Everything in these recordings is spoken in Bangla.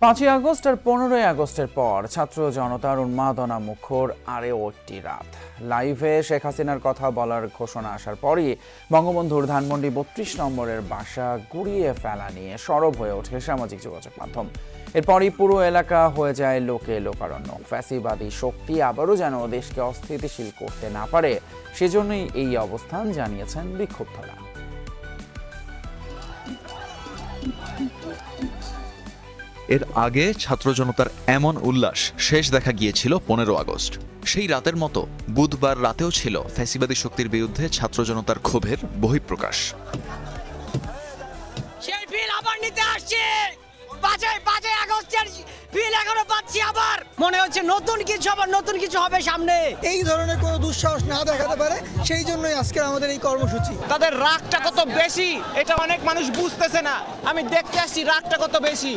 5ই আগস্ট আর 15ই আগস্টের পর ছাত্র জনতার উন্মাদনা মুখর আরও একটি রাত। লাইভে শেখ হাসিনার কথা বলার ঘোষণা আসার পরই বঙ্গবন্ধুর ধানমন্ডি 32 নম্বরের বাসা গুড়িয়ে ফেলা নিয়ে সরব হয়ে ওঠে সামাজিক যোগাযোগ মাধ্যম। এরপরই পুরো এলাকা হয়ে যায় লোকে লোকারণ্য। ফ্যাসিবাদী শক্তি আবারও যেন দেশকে অস্থিতিশীল করতে না পারে, সেজন্যই এই অবস্থান জানিয়েছেন বিক্ষুব্ধরা। এর আগে ছাত্র জনতার এমন উল্লাস শেষ দেখা গিয়েছিল 15 আগস্ট। সেই রাতের মতো বুধবার রাতেও ছিল ফ্যাসিবাদী শক্তির বিরুদ্ধে ছাত্র জনতার ক্ষোভের বহিঃপ্রকাশ। সেই বিল আবার নিতে আসছে, 5ই আগস্টের বিল এখনো পাচ্ছি। আবার মনে হচ্ছে নতুন কিছু হবে সামনে। এই ধরনের কোনো দুঃসাহস না দেখাতে পারে, সেই জন্যই আজকে আমাদের এই কর্মসূচি। তাদের রাগটা কত বেশি এটা অনেক মানুষ বুঝতেছে না। আমি দেখতে আসছি রাগটা কত বেশি।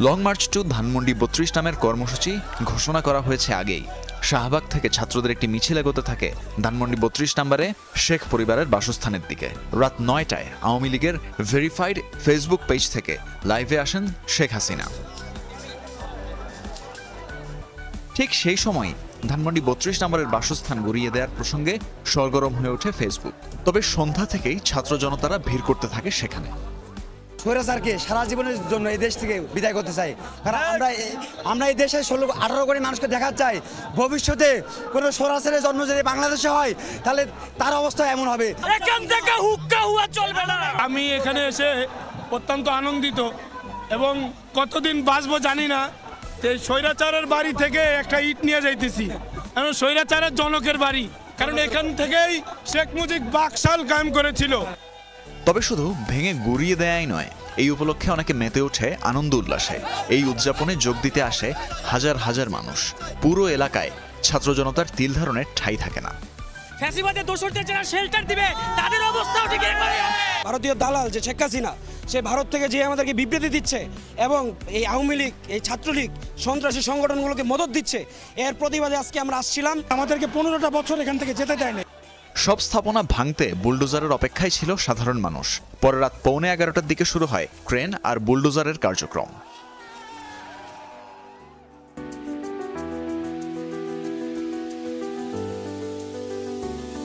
লং মার্চ টু ধানমন্ডি 32 নামের কর্মসূচি ঘোষণা করা হয়েছে আগেই। শাহবাগ থেকে ছাত্রদের একটি মিছিল এগোতে থাকে ধানমন্ডি 32 নম্বরে শেখ পরিবারের বাসস্থানের দিকে। রাত 9টায় আওয়ামী লীগের ভেরিফাইড ফেসবুক পেজ থেকে লাইভে আসেন শেখ হাসিনা। ঠিক সেই সময় ধানমন্ডি 32 নম্বরের বাসস্থান গুড়িয়ে দেওয়ার প্রসঙ্গে সরগরম হয়ে ওঠে ফেসবুক। তবে সন্ধ্যা থেকেই ছাত্র জনতারা ভিড় করতে থাকে সেখানে। স্বৈরাচারকে সারা জীবনের জন্য এই দেশ থেকে বিদায় করতে চাই, কারণ আমরা এই দেশে 18 কোটি মানুষকে দেখাতে চাই ভবিষ্যতে কোনো স্বৈরাচারের জন্ম যদি বাংলাদেশে হয় তাহলে তার অবস্থা এমন হবে। এখান থেকে হুক্কা হুয়া চলবে না। আমি এখানে এসে অত্যন্ত আনন্দিত এবং কতদিন বাঁচবো জানি না। এই স্বৈরাচারের বাড়ি থেকে একটা ইট নিয়ে যাইতেছি, কারণ স্বৈরাচারের জনকের বাড়ি, কারণ এখান থেকেই শেখ মুজিব বাকশাল কায়েম করেছিল। তবে শুধু ভেঙে গুড়িয়ে দেয়াই নয়, এই উপলক্ষে অনেকে মেতে ওঠে আনন্দ উল্লাসে। এই উদযাপনে যোগ দিতে আসে হাজার হাজার মানুষ। পুরো এলাকায় ছাত্র জনতার তিল ধারণের ঠাঁই থাকে না। ফ্যাসিবাদের দোষরদের যারা শেল্টার দিবে তাদের অবস্থাও ঠিক এরকমই হবে। ভারতীয় দালাল যে শেখ হাসিনা, সে ভারত থেকে যে আমাদেরকে বিবৃতি দিচ্ছে এবং এই আওয়ামী লীগ, এই ছাত্রলীগ সন্ত্রাসী সংগঠনগুলোকে মদত দিচ্ছে, এর প্রতিবাদে আজকে আমরা আসছিলাম। আমাদেরকে 15টা বছর এখান থেকে যেতে দেয়নি। সব স্থাপনা ভাঙতে বুলডোজারের অপেক্ষায় ছিল সাধারণ মানুষ। পরে রাত 11:15টার দিকে শুরু হয় ক্রেন আর বুলডোজারের কার্যক্রম।